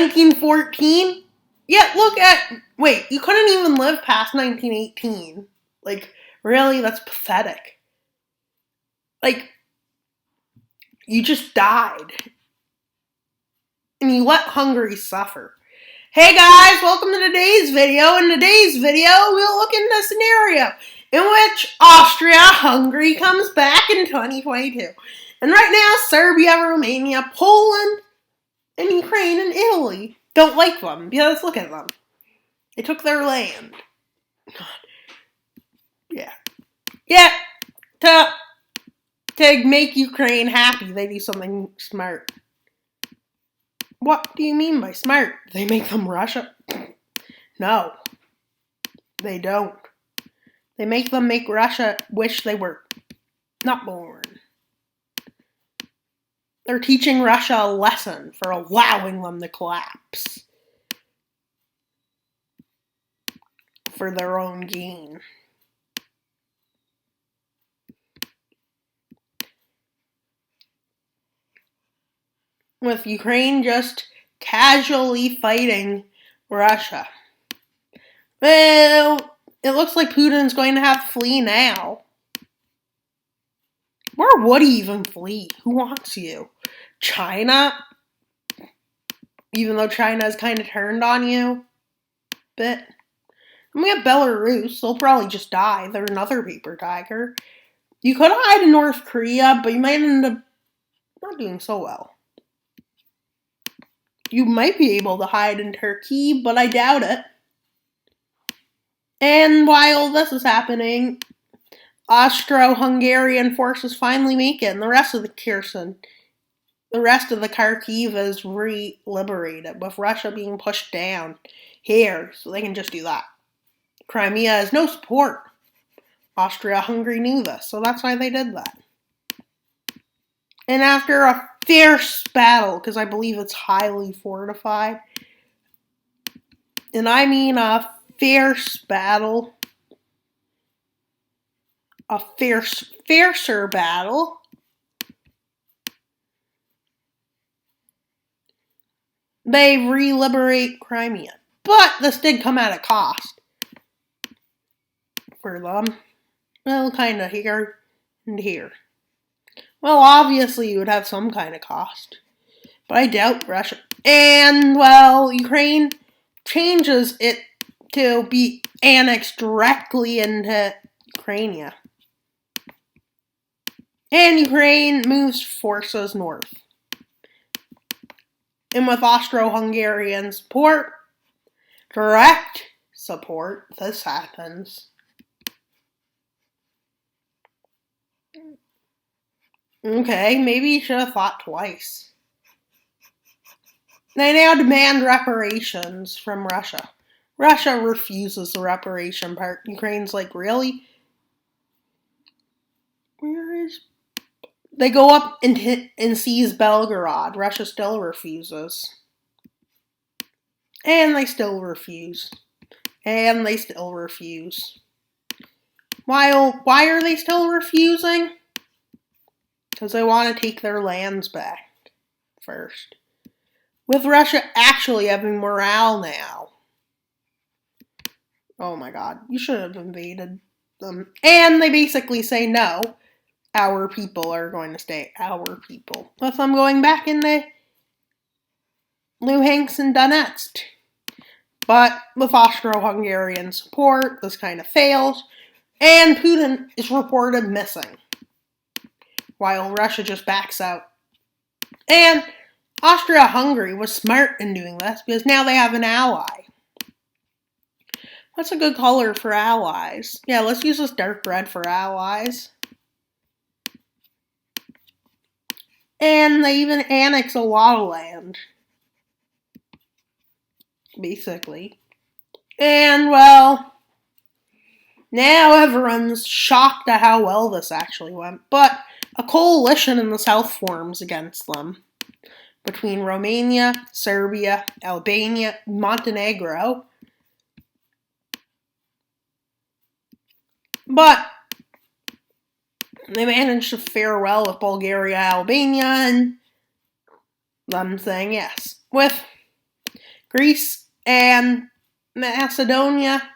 1914? Yeah, wait, you couldn't even live past 1918. Like, really? That's pathetic. Like, you just died. And you let Hungary suffer. Hey guys, welcome to today's video. In today's video, we'll look into a scenario in which Austria Hungary comes back in 2022. And right now, Serbia, Romania, Poland, and Ukraine and Italy don't like them because look at them. They took their land. God. Yeah. Yeah. To make Ukraine happy, they do something smart. What do you mean by smart? They make them Russia? No. They don't. They make them make Russia wish they were not born. They're teaching Russia a lesson for allowing them to collapse for their own gain. With Ukraine just casually fighting Russia. Well, it looks like Putin's going to have to flee now. Where would he even flee? Who wants you? China? Even though China has kind of turned on you a bit. And we have Belarus. They'll probably just die. They're another paper tiger. You could hide in North Korea, but you might end up not doing so well. You might be able to hide in Turkey, but I doubt it. And while this is happening, Austro-Hungarian forces finally make it, and the rest of the Kherson, the rest of the Kharkiv is re-liberated, with Russia being pushed down here, so they can just do that. Crimea has no support. Austria-Hungary knew this, so that's why they did that. And after a fierce battle, because I believe it's highly fortified, and I mean a fierce battle, a fiercer battle, they re-liberate Crimea. But this did come at a cost for them. Well, kind of here and here. Well, obviously you would have some kind of cost. But I doubt Russia. And, well, Ukraine changes it to be annexed directly into Ukraine. And Ukraine moves forces north. And with Austro-Hungarian support, direct support, this happens. Okay, maybe you should have thought twice. They now demand reparations from Russia. Russia refuses the reparation part. Ukraine's like, really? Where is... They go up and seize Belgorod. Russia still refuses. And they still refuse. And they still refuse. Why are they still refusing? Because they want to take their lands back first. With Russia actually having morale now. Oh my god, you should have invaded them. And they basically say, no, our people are going to stay our people. With them going back into Luhansk and Donetsk. But with Austro-Hungarian support, this kind of fails. And Putin is reported missing. While Russia just backs out. And Austria-Hungary was smart in doing this because now they have an ally. What's a good color for allies? Yeah, let's use this dark red for allies. And they even annex a lot of land. Basically. And, well, now everyone's shocked at how well this actually went. But a coalition in the south forms against them. Between Romania, Serbia, Albania, Montenegro. But they managed to fare well with Bulgaria, Albania, and them saying yes. With Greece and Macedonia,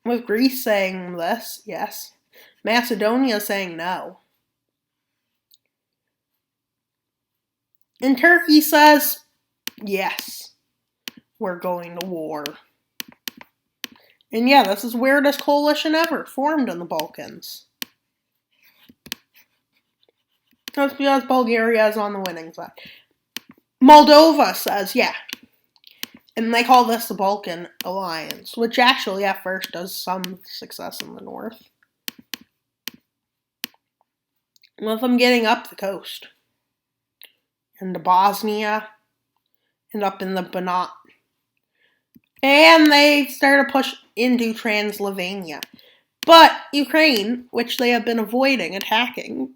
with Greece saying this, yes. Macedonia saying no. And Turkey says, yes, we're going to war. And yeah, this is the weirdest coalition ever formed in the Balkans. That's because Bulgaria is on the winning side. Moldova says, yeah. And they call this the Balkan Alliance, which actually at first does some success in the north. With them getting up the coast. Into Bosnia. And up in the Banat. And they started to push into Transylvania. But Ukraine, which they have been avoiding attacking,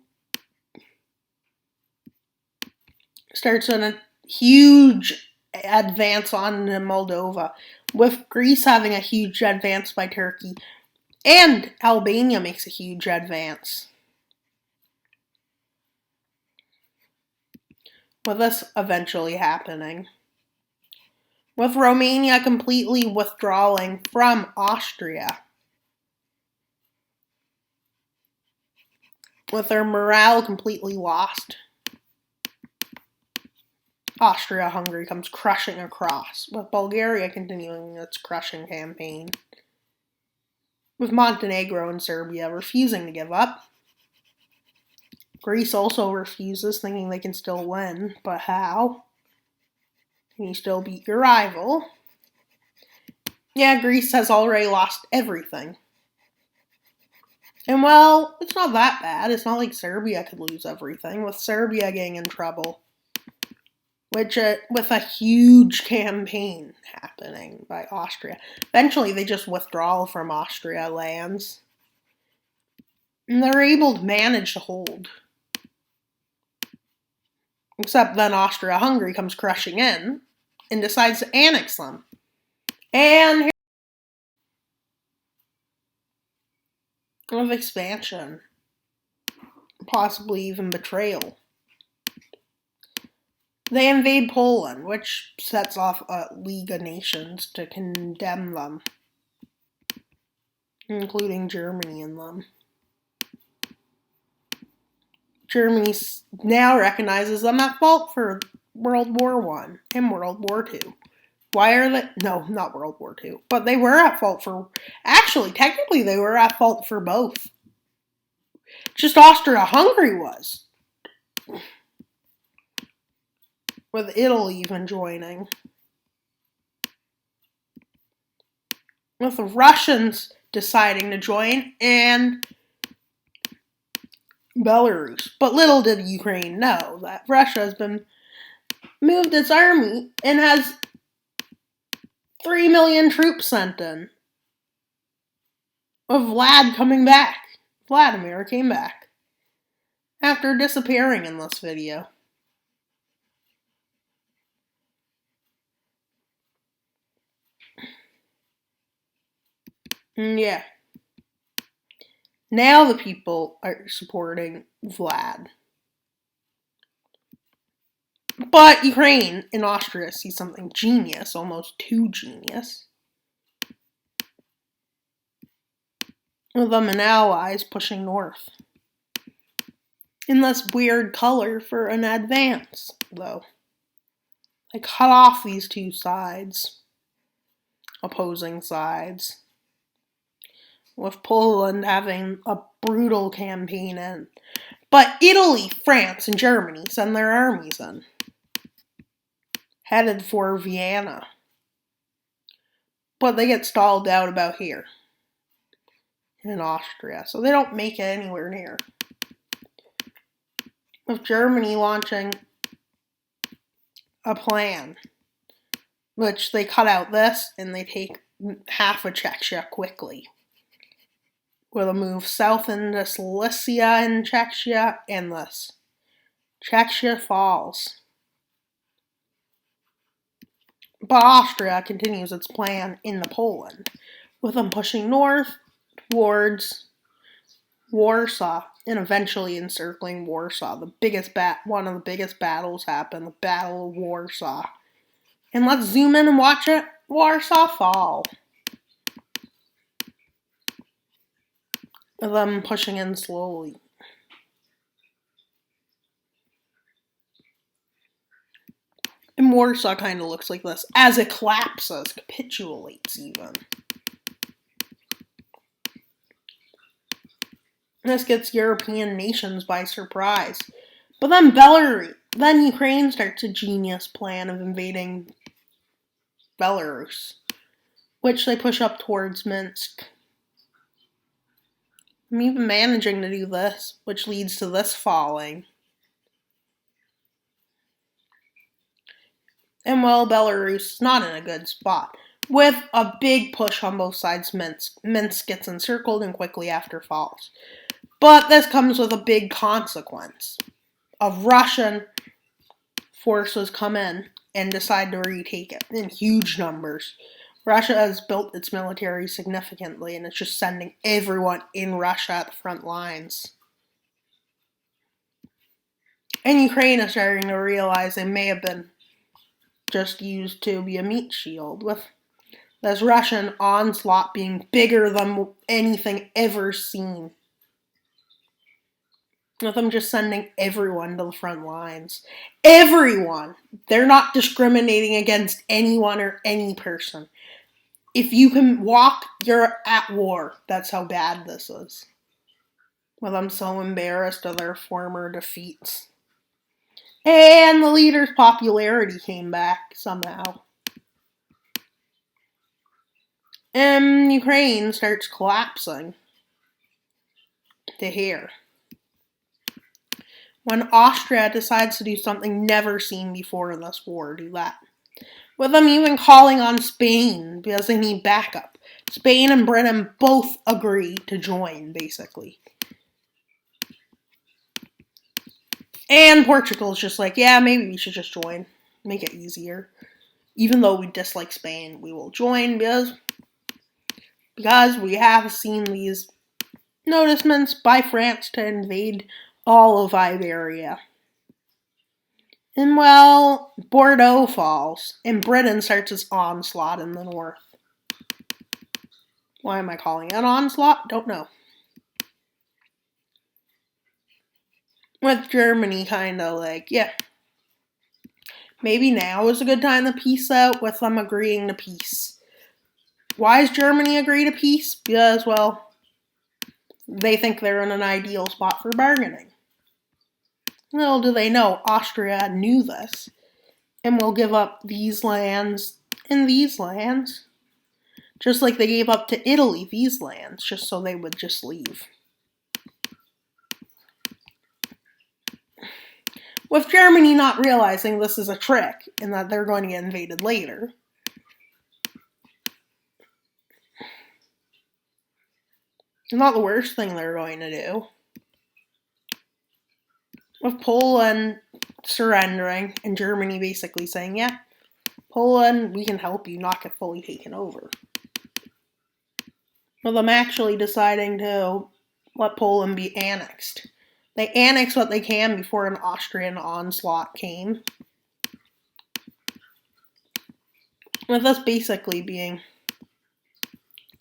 starts on a huge advance on Moldova, with Greece having a huge advance by Turkey, and Albania makes a huge advance. With this eventually happening. With Romania completely withdrawing from Austria. With their morale completely lost. Austria Hungary comes crushing across, with Bulgaria continuing its crushing campaign. With Montenegro and Serbia refusing to give up. Greece also refuses, thinking they can still win, but how? Can you still beat your rival? Yeah, Greece has already lost everything. And well, it's not that bad. It's not like Serbia could lose everything, with Serbia getting in trouble. Which, with a huge campaign happening by Austria. Eventually, they just withdraw from Austria lands. And they're able to manage to hold. Except then Austria Hungary comes crushing in and decides to annex them. And of expansion. Possibly even betrayal. They invade Poland, which sets off a League of Nations to condemn them. Including Germany in them. Germany now recognizes them at fault for World War I and World War II. Why are they? No, not World War II. But they were at fault for... Actually, technically, they were at fault for both. Just Austria-Hungary was. With Italy even joining. With the Russians deciding to join, and Belarus. But little did Ukraine know that Russia has been moved its army and has 3 million troops sent in. Of Vlad coming back. Vladimir came back. After disappearing in this video. Yeah. Now the people are supporting Vlad. But Ukraine and Austria see something genius, almost too genius. With them and allies pushing north. In this weird color for an advance, though. They cut off these two sides. Opposing sides. With Poland having a brutal campaign in. But Italy, France, and Germany send their armies in. Headed for Vienna. But they get stalled out about here. In Austria. So they don't make it anywhere near. With Germany launching a plan. Which they cut out this and they take half of Czechia quickly. With a move south into Silesia and Czechia and this. Czechia falls. But Austria continues its plan into Poland, with them pushing north towards Warsaw and eventually encircling Warsaw. One of the biggest battles happened, the Battle of Warsaw. And let's zoom in and watch it. Warsaw fall. Them pushing in slowly. And Warsaw kind of looks like this as it collapses, capitulates even. This gets European nations by surprise. But then Ukraine starts a genius plan of invading Belarus, which they push up towards Minsk. I'm even managing to do this, which leads to this falling. And well, Belarus is not in a good spot. With a big push on both sides, Minsk gets encircled and quickly after falls. But this comes with a big consequence of Russian forces come in and decide to retake it in huge numbers. Russia has built its military significantly, and it's just sending everyone in Russia at the front lines. And Ukraine is starting to realize they may have been just used to be a meat shield, with this Russian onslaught being bigger than anything ever seen. With them just sending everyone to the front lines. Everyone! They're not discriminating against anyone or any person. If you can walk, you're at war. That's how bad this is. With them so embarrassed of their former defeats. And the leader's popularity came back somehow. And Ukraine starts collapsing to here. When Austria decides to do something never seen before in this war, do that. With them even calling on Spain because they need backup. Spain and Britain both agree to join, basically. And Portugal's just like, yeah, maybe we should just join. Make it easier. Even though we dislike Spain, we will join because we have seen these notices by France to invade all of Iberia. And well, Bordeaux falls, and Britain starts its onslaught in the north. Why am I calling it an onslaught? Don't know. With Germany kind of like, yeah, maybe now is a good time to peace out, with them agreeing to peace. Why does Germany agree to peace? Because, well, they think they're in an ideal spot for bargaining. Little do they know, Austria knew this and will give up these lands and these lands, just like they gave up to Italy these lands, just so they would just leave. With Germany not realizing this is a trick and that they're going to get invaded later. It's not the worst thing they're going to do. With Poland surrendering and Germany basically saying, yeah, Poland, we can help you not get fully taken over. With them actually deciding to let Poland be annexed. They annexed what they can before an Austrian onslaught came. With this basically being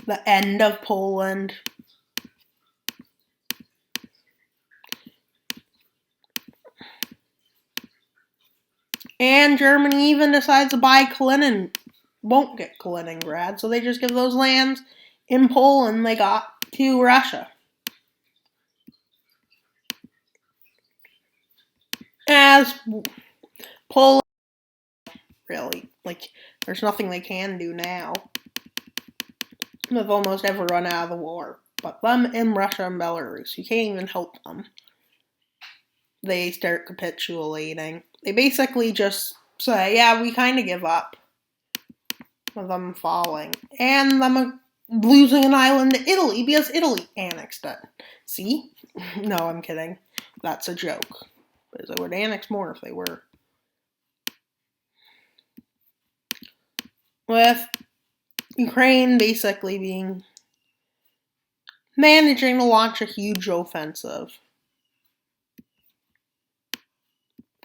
the end of Poland. And Germany even decides to buy won't get Kaliningrad, so they just give those lands in Poland they got to Russia. As Poland, really, like, there's nothing they can do now. They've almost ever run out of the war. But them in Russia and Belarus, you can't even help them. They start capitulating. They basically just say, yeah, we kind of give up. With them falling. And them losing an island to Italy because Italy annexed it. See? No, I'm kidding. That's a joke. Because they would annex more if they were. With Ukraine basically managing to launch a huge offensive.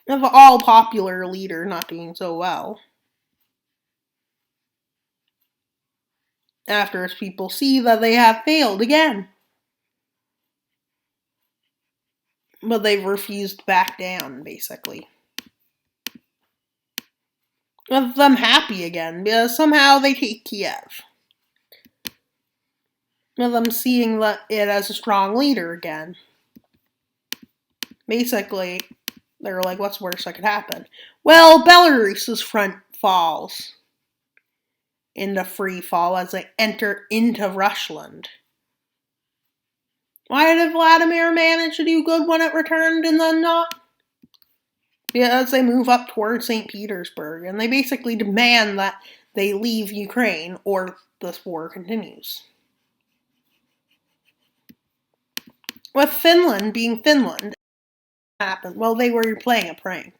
Of the all-popular leader not doing so well. after its people see that they have failed again. But they've refused to back down, basically. With them happy again, because somehow they take Kiev. With them seeing it as a strong leader again. Basically, they're like, what's worse that could happen? Well, Belarus's front falls into free fall as they enter into Russialand. Why did Vladimir manage to do good when it returned and then not? Because they move up towards St. Petersburg, and they basically demand that they leave Ukraine or this war continues. With Finland being Finland, happened. Well, they were playing a prank.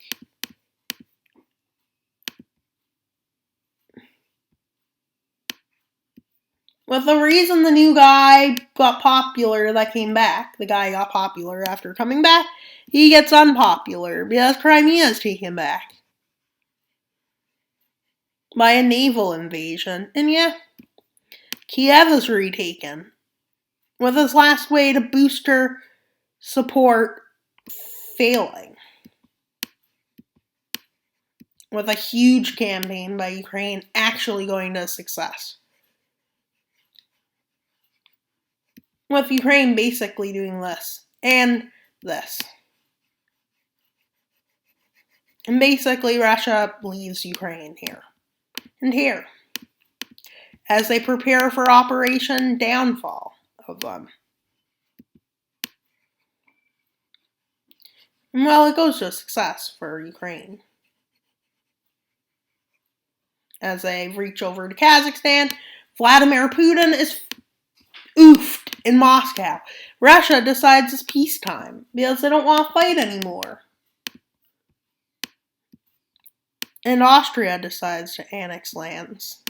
With the reason the new guy got popular that came back, the guy got popular after coming back, he gets unpopular because Crimea is taken back by a naval invasion. And yeah, Kiev is retaken with his last way to boost her support failing. With a huge campaign by Ukraine actually going to success. With Ukraine basically doing this and this. And basically Russia leaves Ukraine here and here as they prepare for Operation Downfall of them. And well, it goes to success for Ukraine. As they reach over to Kazakhstan, Vladimir Putin is oofed in Moscow. Russia decides it's peacetime because they don't want to fight anymore. And Austria decides to annex lands.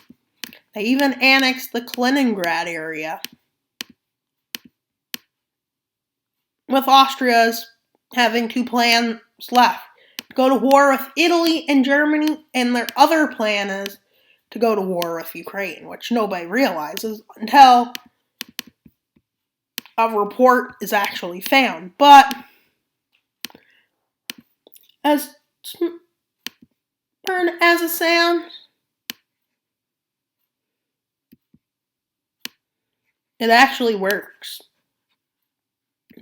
They even annexed the Kaliningrad area. With Austria's having two plans left. Go to war with Italy and Germany, and their other plan is to go to war with Ukraine, which nobody realizes until a report is actually found. But as stubborn as it sounds, it actually works.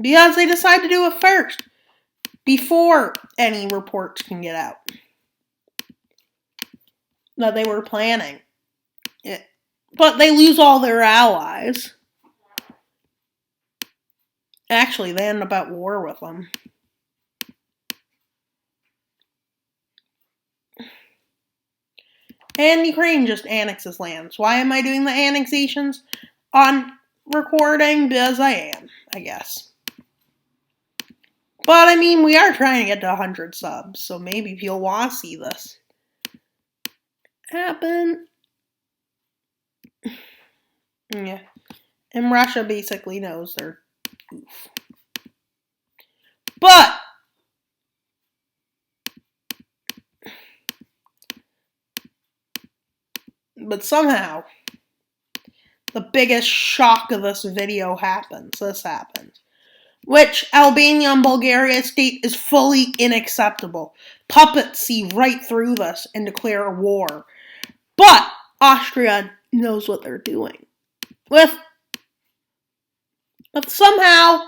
Because they decide to do it first, before any reports can get out that they were planning it. But they lose all their allies. Actually, they end up at war with them. And Ukraine just annexes lands. Why am I doing the annexations on recording? Because I am, I guess. But I mean, we are trying to get to 100 subs, so maybe if you'll want to see this happen. Yeah. And Russia basically knows they're oof. But somehow, the biggest shock of this video happens. This happens. Which Albania and Bulgaria state is fully unacceptable. Puppets see right through this and declare a war. But Austria knows what they're doing. With somehow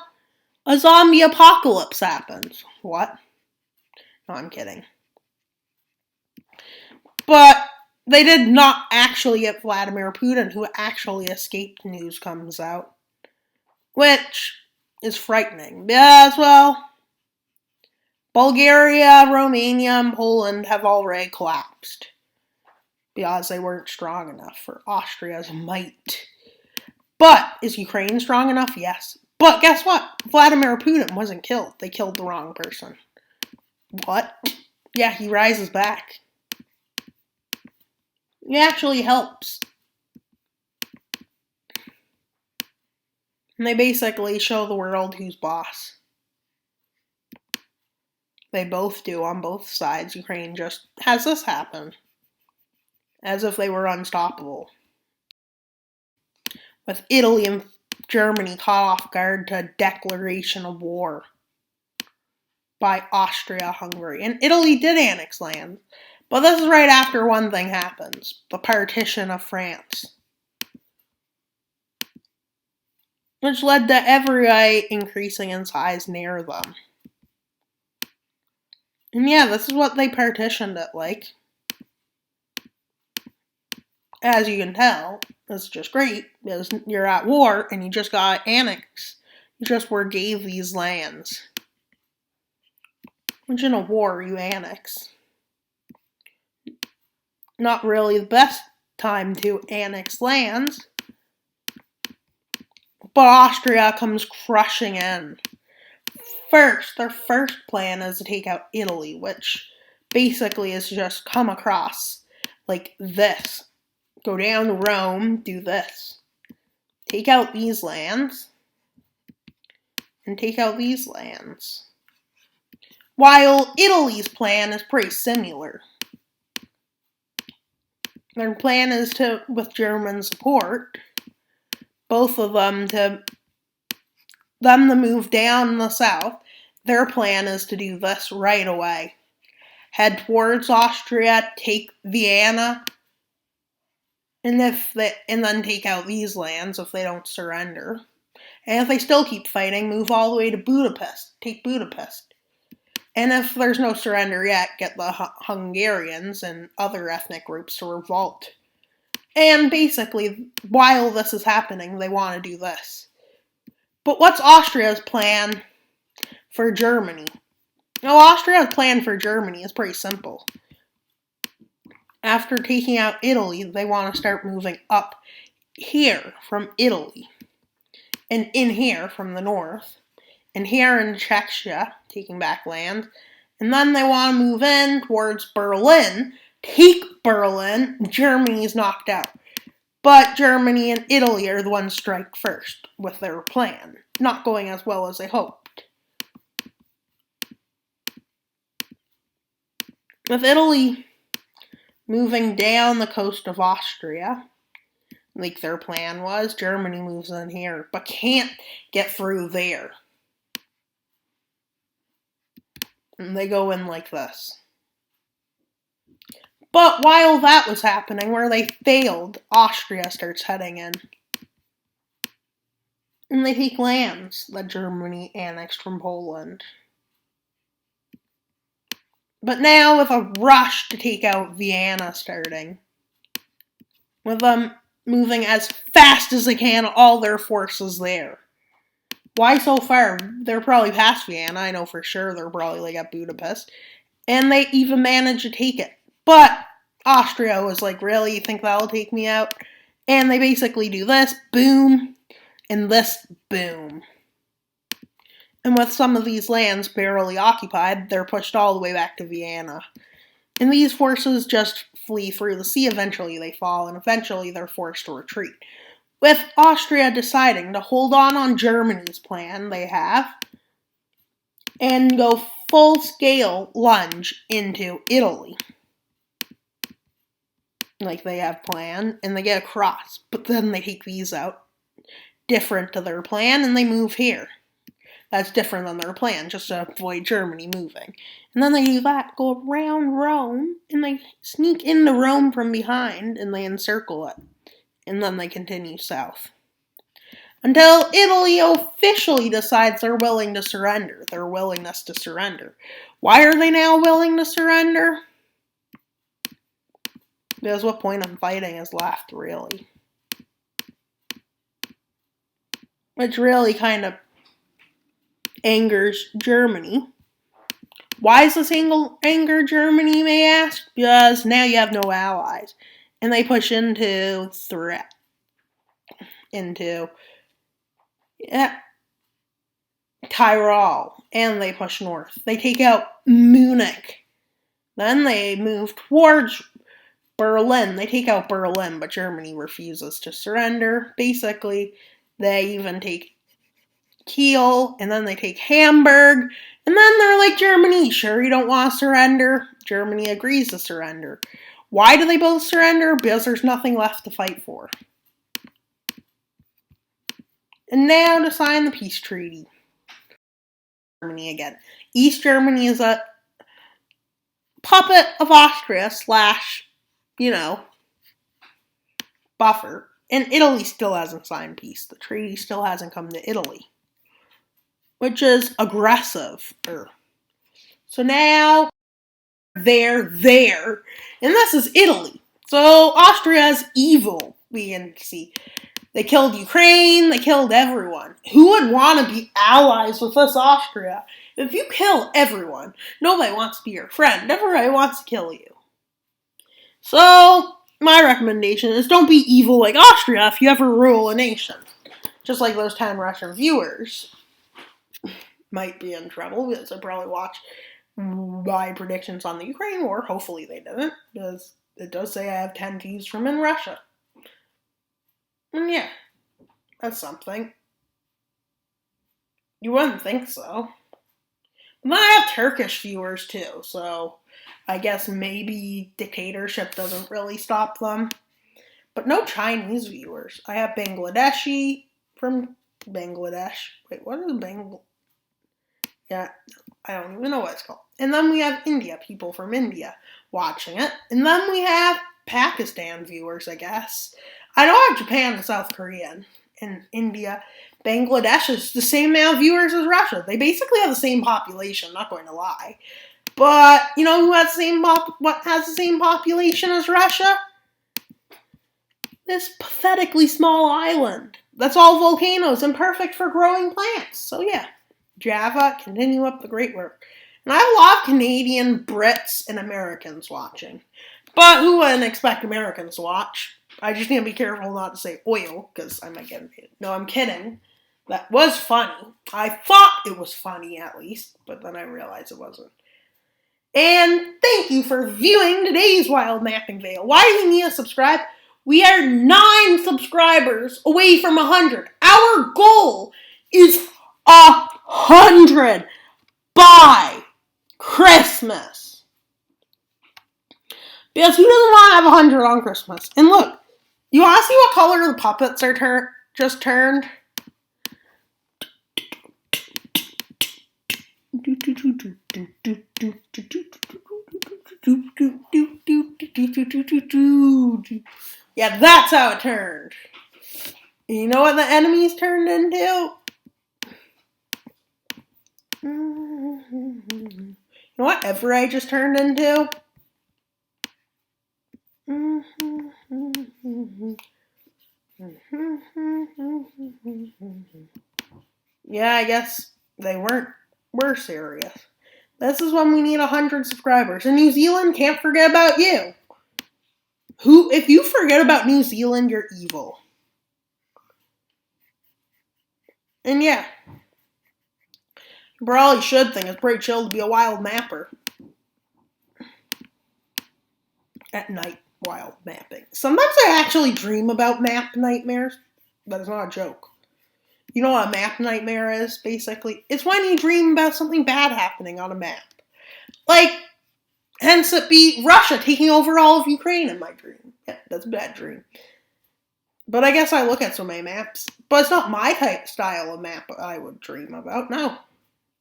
a zombie apocalypse happens. What? No, I'm kidding. But they did not actually get Vladimir Putin, who actually escaped, news comes out. Which is frightening. Because, well, Bulgaria, Romania, and Poland have already collapsed. Because they weren't strong enough for Austria's might. But is Ukraine strong enough? Yes. But guess what? Vladimir Putin wasn't killed. They killed the wrong person. What? Yeah, he rises back. He actually helps. And they basically show the world who's boss. They both do on both sides. Ukraine just has this happen. As if they were unstoppable. with Italy and Germany caught off guard to a declaration of war by Austria Hungary. And Italy did annex land. But this is right after one thing happens, the partition of France, which led to every eye increasing in size near them. And yeah, this is what they partitioned it like. As you can tell, it's just great because you're at war and you just got annexed. You just were gave these lands. Which in a war you annex. Not really the best time to annex lands. But Austria comes crushing in. Their first plan is to take out Italy, which basically is just come across like this. Go down to Rome, do this. Take out these lands, and take out these lands. While Italy's plan is pretty similar. Their plan is to, with German support, both of them to move down in the south. Their plan is to do this right away. Head towards Austria, take Vienna, and then take out these lands if they don't surrender. And if they still keep fighting, move all the way to Budapest. Take Budapest. And if there's no surrender yet, get the Hungarians and other ethnic groups to revolt. And basically, while this is happening, they want to do this. But what's Austria's plan for Germany? Well, Austria's plan for Germany is pretty simple. After taking out Italy, they want to start moving up here from Italy. And in here from the north. And here in Czechia, taking back land. And then they want to move in towards Berlin, take Berlin. Germany's knocked out. But Germany and Italy are the ones strike first with their plan, not going as well as they hoped. With Italy moving down the coast of Austria, like their plan was, Germany moves in here, but can't get through there. And they go in like this. But while that was happening, where they failed, Austria starts heading in. And they take lands that Germany annexed from Poland. But now with a rush to take out Vienna starting. With them moving as fast as they can, all their forces there. Why so far? They're probably past Vienna, I know for sure they're probably like at Budapest. And they even managed to take it. But Austria was like, really? You think that'll take me out? And they basically do this, boom, and this, boom. And with some of these lands barely occupied, they're pushed all the way back to Vienna. And these forces just flee through the sea. Eventually they fall, and eventually they're forced to retreat. With Austria deciding to hold on Germany's plan they have, and go full-scale lunge into Italy. Like they have planned, and they get across. But then they take these out. Different to their plan, and they move here. That's different than their plan, just to avoid Germany moving. And then they do that, go around Rome, and they sneak into Rome from behind, and they encircle it. And then they continue south. Until Italy officially decides they're willing to surrender, their willingness to surrender. Why are they now willing to surrender? Because what point of fighting is left, really? Which really kind of angers Germany. Why does this anger Germany, you may ask? Because now you have no allies. And they push into threat. Into Tyrol. And they push north. They take out Munich. Then they move towards Berlin. They take out Berlin, but Germany refuses to surrender. Basically, they even take Kiel, and then they take Hamburg, and then they're like, Germany, sure you don't want to surrender? Germany agrees to surrender. Why do they both surrender? Because there's nothing left to fight for. And now to sign the peace treaty. Germany again. East Germany is a puppet of Austria slash, buffer. And Italy still hasn't signed peace. The treaty still hasn't come to Italy, which is aggressive. So now they're there. And this is Italy. So Austria is evil, we can see. They killed Ukraine. They killed everyone. Who would want to be allies with us, Austria? If you kill everyone, nobody wants to be your friend. Everybody wants to kill you. So, my recommendation is don't be evil like Austria if you ever rule a nation. Just like those 10 Russian viewers might be in trouble because they probably watched my predictions on the Ukraine war. Hopefully they didn't, because it does say I have 10 views from in Russia. And yeah, that's something. You wouldn't think so. And then I have Turkish viewers too, so I guess maybe dictatorship doesn't really stop them. But no Chinese viewers. I have Bangladeshi from Bangladesh. Wait, what is Bangladesh? Yeah, I don't even know what it's called. And then we have India, people from India watching it. And then we have Pakistan viewers, I guess. I know I have Japan and South Korea and India. Bangladesh is the same amount of viewers as Russia. They basically have the same population, not going to lie. But, you know who has the same population as Russia? This pathetically small island. That's all volcanoes and perfect for growing plants. So yeah, Java, continue up the great work. And I have a lot of Canadian, Brits, and Americans watching. But who wouldn't expect Americans to watch? I just need to be careful not to say oil, because I might get invaded. No, I'm kidding. That was funny. I thought it was funny, at least, but then I realized it wasn't. And thank you for viewing today's Wild Mapping Video. Why do you need to subscribe? We are 9 subscribers away from 100. Our goal is 100 by Christmas. Because who doesn't want to have 100 on Christmas? And look, you want to see what color the puppets are just turned? Yeah, that's how it turned. You know what the enemies turned into? You know what Everett just turned into? Yeah, I guess they were serious. This is when we need 100 subscribers. And New Zealand can't forget about you. If you forget about New Zealand, you're evil. And yeah. You probably should think it's pretty chill to be a wild mapper. At night, wild mapping. Sometimes I actually dream about map nightmares. That is not a joke. You know what a map nightmare is, basically? It's when you dream about something bad happening on a map. Like, hence it be Russia taking over all of Ukraine in my dream. Yeah, that's a bad dream. But I guess I look at so many maps. But it's not my type style of map I would dream about. No.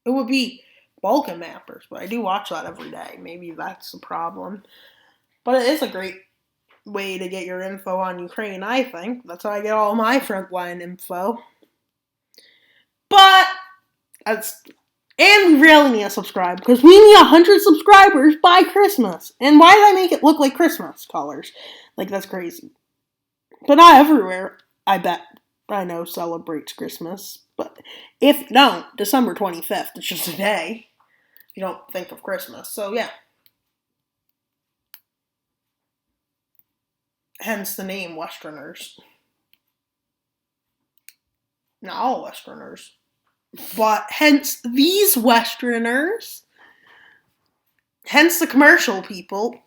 It would be Balkan mappers. But I do watch that every day. Maybe that's the problem. But it is a great way to get your info on Ukraine, I think. That's how I get all my frontline info. But, and we really need to subscribe, because we need 100 subscribers by Christmas. And why did I make it look like Christmas colors? Like, that's crazy. But not everywhere, I bet, I know, celebrates Christmas. But if you don't, December 25th, it's just a day. You don't think of Christmas. So, yeah. Hence the name Westerners. Not all Westerners. But hence these Westerners. Hence the commercial people.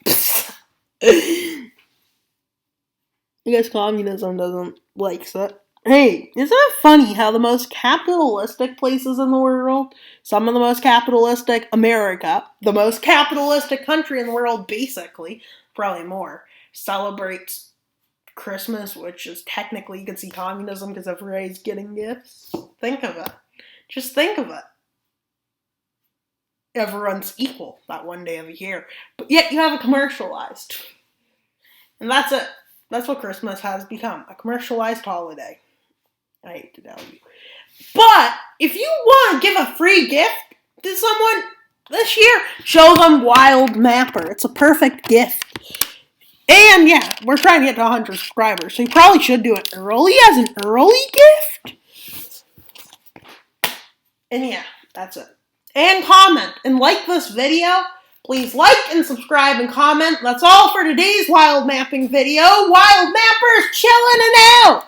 I guess communism doesn't like that. Hey, isn't it funny how the most capitalistic places in the world, some of the most capitalistic, America, the most capitalistic country in the world, basically, probably more, celebrates Christmas, which is technically, you can see communism because everybody's getting gifts. Think of it. Just think of it. Everyone's equal that one day of the year. But yet you have it commercialized. And that's it. That's what Christmas has become. A commercialized holiday. I hate to tell you. But if you want to give a free gift to someone this year, show them Wild Mapper. It's a perfect gift. And yeah, we're trying to get to 100 subscribers, so you probably should do it early as an early gift. And yeah, that's it. And comment and like this video. Please like and subscribe and comment. That's all for today's wild mapping video. Wild Mappers chilling and out.